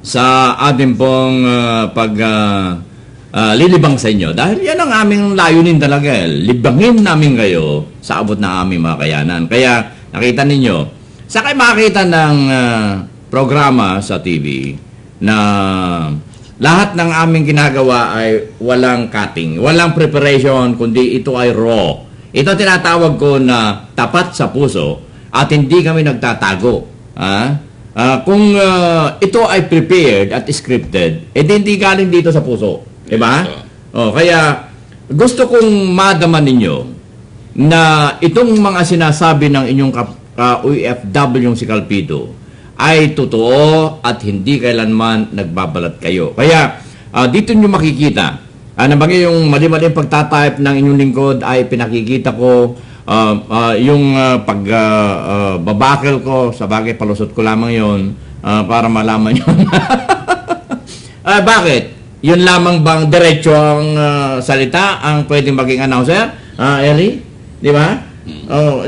sa ating pong lilibang sa inyo. Dahil yan ang aming layunin talaga. Libangin namin kayo sa abot na aming mga kayanan. Kaya nakita ninyo, sa kayo makakita ng programa sa TV na lahat ng aming ginagawa ay walang cutting, walang preparation, kundi ito ay raw. Ito tinatawag ko na tapat sa puso at hindi kami nagtatago. Kung ito ay prepared at scripted, hindi galing dito sa puso. Diba? Kaya gusto kong madama ninyo na itong mga sinasabi ng inyong OFW yung si Calpido ay totoo at hindi kailanman nagbabalat kayo. Kaya dito nyo makikita na bagay yung mali-mali pagtatype ng inyong lingkod ay pinakikita ko yung pagbabakil ko sa bagay palusot ko lamang yon para malaman yun. Bakit? Yun lamang bang diretso ang salita ang pwedeng maging announcer? Eli? Di ba?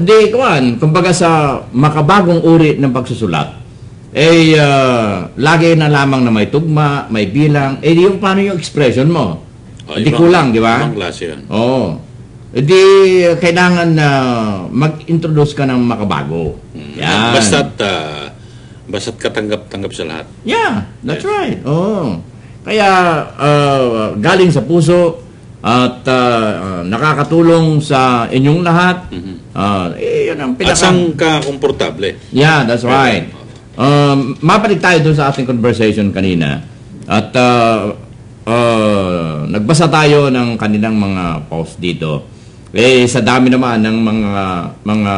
Di, kumbaga sa makabagong uri ng pagsusulat, lagi na lamang na may tugma, may bilang, yung paano yung expression mo? Hindi kulang, di ba? Ibang klase yun. Hindi kailangan na mag-introduce ka ng makabago. Yan. Basta't katanggap-tanggap sa lahat. Yeah, that's right. Kaya galing sa puso at nakakatulong sa inyong lahat. Yun ang At saan ka komportable. Yeah, that's right. Mapalik tayo doon sa ating conversation kanina. At nagbasa tayo ng kanilang mga post dito. Sa dami naman ng mga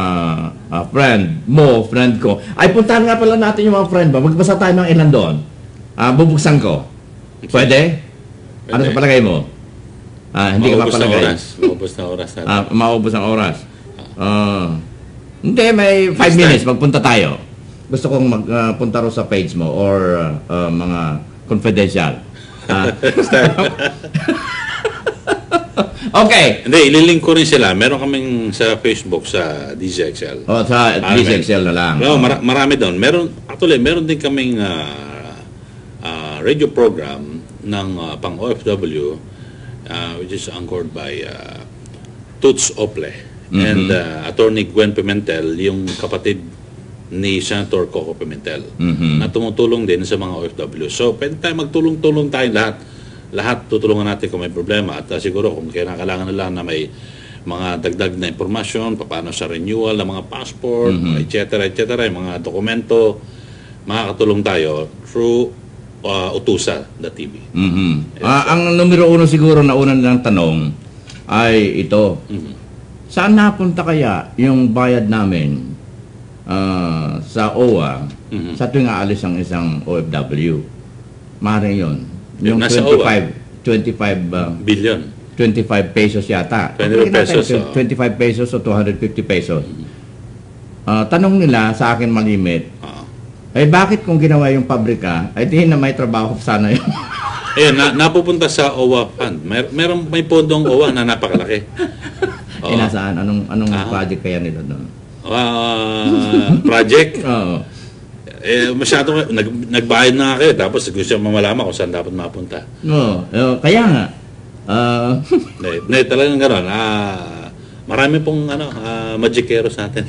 friend ko. Ay, puntahan nga pala natin yung mga friend ba? Magbasa tayo ng ilan doon. Bubuksan ko. Pwede? Ano sa palagay mo? Hindi ka mapalagay. Maubos na oras. Maubos ang oras. Hindi, may 5 minutes. Magpunta tayo. Gusto kong magpunta ro sa page mo or mga confidential. Okay. Hindi, ililink ko rin sila. Meron kaming sa Facebook sa DZXL. Sa DZXL na lang. No, marami doon. Meron din kaming radio program ng pang OFW which is anchored by Toots Ople and Attorney Gwen Pimentel, yung kapatid ni Senator Coco Pimentel, na tumutulong din sa mga OFW. So, pwede tayo magtulong-tulong tayo lahat tutulungan natin kung may problema at siguro kung kailangan nila na may mga dagdag na impormasyon, paano sa renewal ng mga passport, etc., yung mga dokumento, makakatulong tayo through Utusa.tv. Ang numero 1 siguro na una nilang tanong ay ito. Saan napunta kaya yung bayad namin sa OWA sa tuwing aalis ang isang OFW? Maaaring yun. Yung 25 billion. 25 pesos yata. 25 pesos. 25 pesos o 250 pesos. Tanong nila sa akin malimit, bakit kung ginawa yung pabrika, di na may trabaho sana yun. Napupunta sa OWA fund. May pondong OWA na napakalaki. Nasaan? Anong project kaya nila doon? Project? Oo. Masyado nagbayad na kayo tapos gusto siya mamalaman kung saan dapat mapunta. Kaya nga. Talagang gano'n. Marami pong magikeros natin.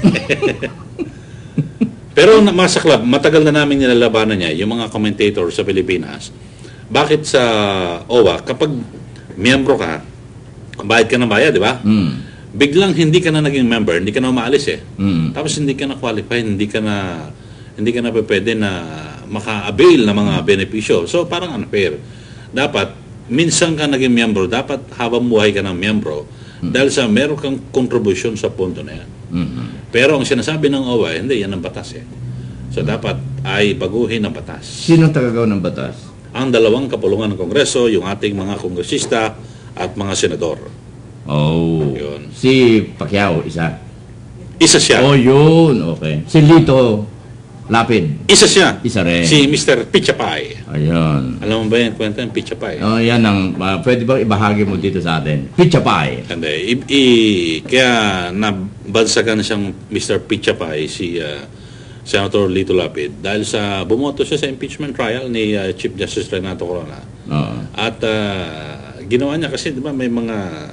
Pero masaklap, matagal na namin nilalabanan niya yung mga commentator sa Pilipinas. Bakit sa OWA, kapag miyembro ka, bayad ka ng bayad, di ba? Biglang hindi ka na naging member, hindi ka na umaalis Tapos hindi ka na qualify, hindi ka na pwede na maka-avail ng mga benepisyo. So, parang unfair. Dapat, minsan ka naging miyembro, dapat habang buhay ka ng miyembro dahil sa meron kang contribution sa pondo na yan. Pero ang sinasabi ng OWA, hindi, yan ang batas So, dapat ay baguhin ang batas. Sino tagagaw ng batas? Ang dalawang kapulungan ng Kongreso, yung ating mga kongresista at mga senador. Yun. Si Pacquiao, isa? Isa siya. Yun. Okay. Si Lito Lapid. Isa siya. Isa rin. Si Mr. Pichapay. Ayun. Alam mo ba yan? Kwenta yung Pichapay. Yan ang, pwede ba ibahagi mo dito sa atin? Pichapay. Hindi. Kaya nabansagan siyang Mr. Pichapay, si Senator Lito Lapid, dahil sa bumoto siya sa impeachment trial ni Chief Justice Renato Corona. At ginawa niya kasi 'di ba may mga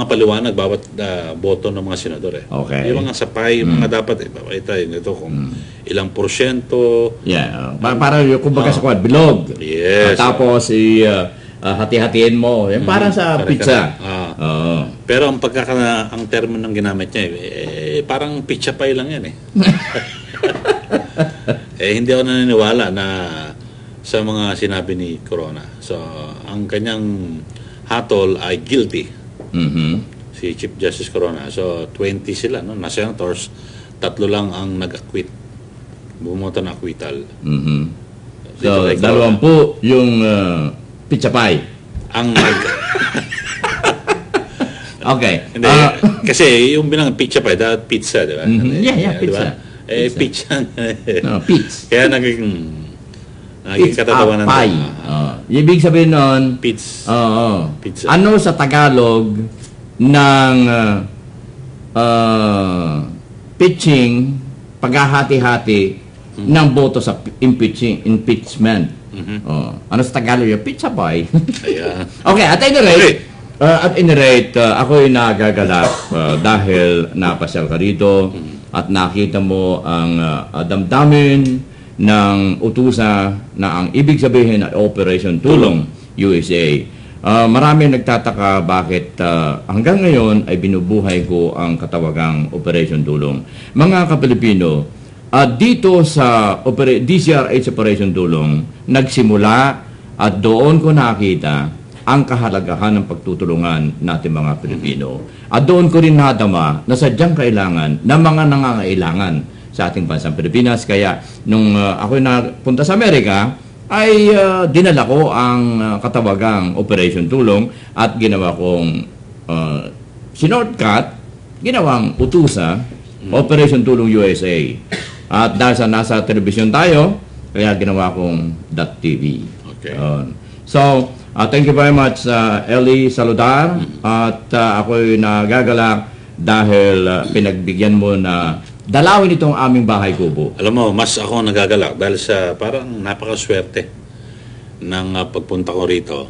paliwanag bawat boto ng mga senador eh. Okay. Yung mga sapay, yung mga dapat ipapakita ito kung ilang porsyento. Yeah. Para yung kumbaga sa quad, bilog. Yes. Tapos hati-hatiin mo. Yung parang sa pizza. Pero ang ang termo ng ginamit niya parang pizza pie lang yan eh. Hindi ako naniniwala na sa mga sinabi ni Corona. So, ang kanyang hatol ay guilty. Si Chief Justice Corona. So, 20 sila, no? Na senators, 3 lang ang nag-acquit. Bumoto na acquittal. So, 20 yung pizza pie. Ang Okay. Hindi, kasi yung bilang pizza pie, dapat pizza, di ba? Yeah, pizza. Diba? Pizza. No, pizza. Kaya naging katatawanan. Pie. Ibig sabihin nun, pizza. Pizza. Ano sa Tagalog ng pitching, paghahati-hati ng boto sa impeachment? Ano sa Tagalog yung pizza pie? Okay, at any rate, ako'y nagagalak dahil napasyal ka rito at nakita mo ang damdamin ng utusa na ang ibig sabihin ay Operation Tulong USA. Marami nagtataka bakit hanggang ngayon ay binubuhay ko ang katawagang Operation Tulong. Mga Kapilipino, dito sa DCRH Operation Tulong, nagsimula at doon ko nakita ang kahalagahan ng pagtutulungan natin mga Pilipino. At doon ko rin nadama na sadyang kailangan ng mga nangangailangan sa ating bansang Pilipinas. Kaya nung ako napunta sa Amerika, ay dinala ko ang katawagang Operation Tulong at ginawa kong shortcut, ginawang utusa, Operation Tulong USA. At dahil sa nasa telebisyon tayo, kaya ginawa kong .tv. Okay. So, thank you very much, Ellie Saludar. At ako'y nagagalak dahil pinagbigyan mo na dalawin itong aming bahay kubo. Alam mo, mas ako nagagalak dahil sa parang napakaswerte ng pagpunta ko rito.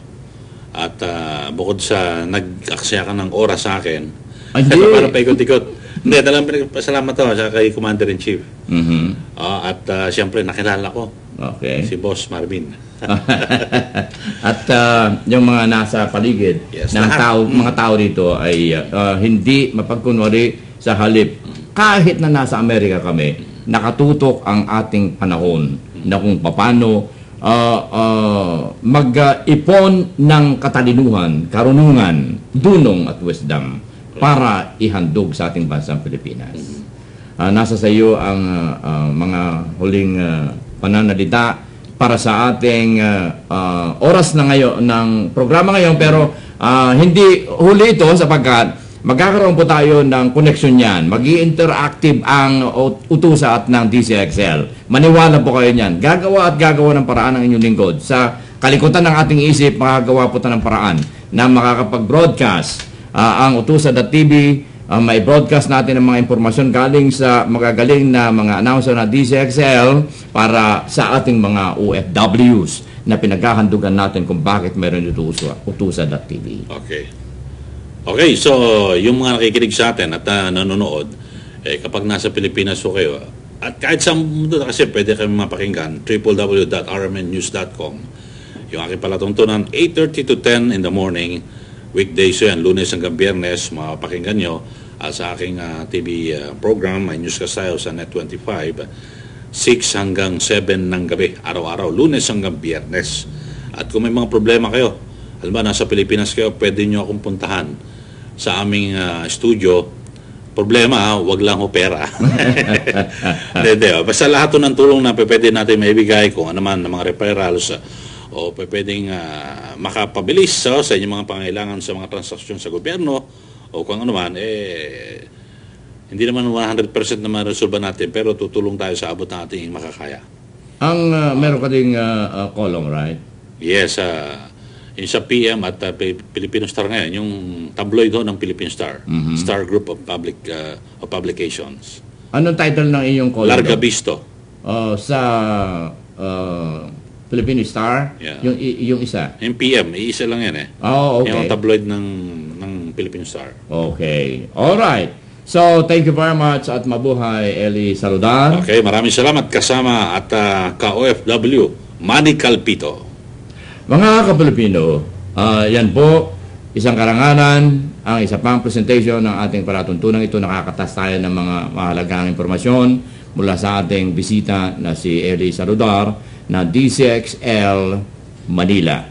At bukod sa nag-aksaya ka ng oras sa akin, para paikot-ikot. Hindi, talagang pasalamat ako sa kay Commander-in-Chief. At siyempre, nakilala ko. Okay. Si Boss Marvin. At yung mga nasa paligid ng mga tao dito ay hindi mapagkunwari sa halip. Kahit na nasa Amerika kami, nakatutok ang ating panahon na kung paano mag-ipon ng katalinuhan, karunungan, dunong at wisdom para ihandog sa ating bansang Pilipinas. Nasa sa iyo ang mga huling pananalita para sa ating oras na ngayon ng programa ngayon, pero hindi huli ito sapagkat magkakaroon po tayo ng koneksyon yan. Mag-i-interactive ang utusa at ng DCXL. Maniwala po kayo niyan. Gagawa ng paraan ng inyong lingkod. Sa kalikutan ng ating isip, makagawa po tayo ng paraan na makakapag-broadcast ang utusa.tv. May broadcast natin ng mga impormasyon galing sa magagaling na mga announcer na DCXL para sa ating mga OFWs na pinaghahandugan natin kung bakit meron utusa.tv. Okay, so yung mga nakikinig sa atin at nanonood, kapag nasa Pilipinas po kayo, at kahit sa mundo na kasi pwede kayo mapakinggan, www.rmnnews.com. Yung aking palatuntunan, 8:30 to 10 in the morning, weekdays yan, Lunes hanggang Biyernes, mapakinggan nyo sa aking TV program, My News Kasayaw sa Net25, 6 hanggang 7 ng gabi, araw-araw, Lunes hanggang Biyernes. At kung may mga problema kayo, alam ba, nasa Pilipinas kayo, pwede nyo akong puntahan sa aming studio. Problema, wag lang ho pera. Basta lahat ng tulong na pwede natin maibigay, kung ano man, ng mga referrals, o pwedeng makapabilis sa inyong mga pangailangan sa mga transaksyon sa gobyerno, o kung ano man, hindi naman 100% na ma-resolve natin, pero tutulong tayo sa abot na ating makakaya. Meron ka ding column, right? Yes, yung sa PM at Filipino Star ngayon, yung tabloid ho ng Philippine Star, Star Group of Publications. Anong title ng iyong column? Larga Visto. Sa Filipino Star, Yeah. yung isa. Yung PM, iisa lang yan eh. Oh, okay. Yung tabloid ng Philippine Star. Okay. All right. So, thank you very much at mabuhay, Eli Saludar. Okay, maraming salamat kasama at ka-OFW, Manny Calpito. Mga ka-Pilipino, yan po, isang karangalan, ang isa pang presentation ng ating palatuntunan. Ito nakakatas tayo ng mga mahalagang impormasyon mula sa ating bisita na si Eli Saludar na DCXL Manila.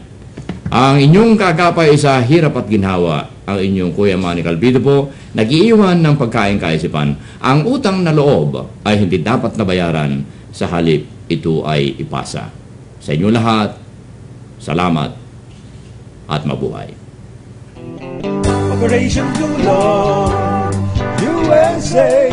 Ang inyong kakapay sa hirap at ginhawa, ang inyong Kuya Manny Calpito po, nag-iiwan ng pagkain kaisipan. Ang utang na loob ay hindi dapat nabayaran, sa halip ito ay ipasa. Sa inyo lahat, salamat at mabuhay. Operation Tulong USA.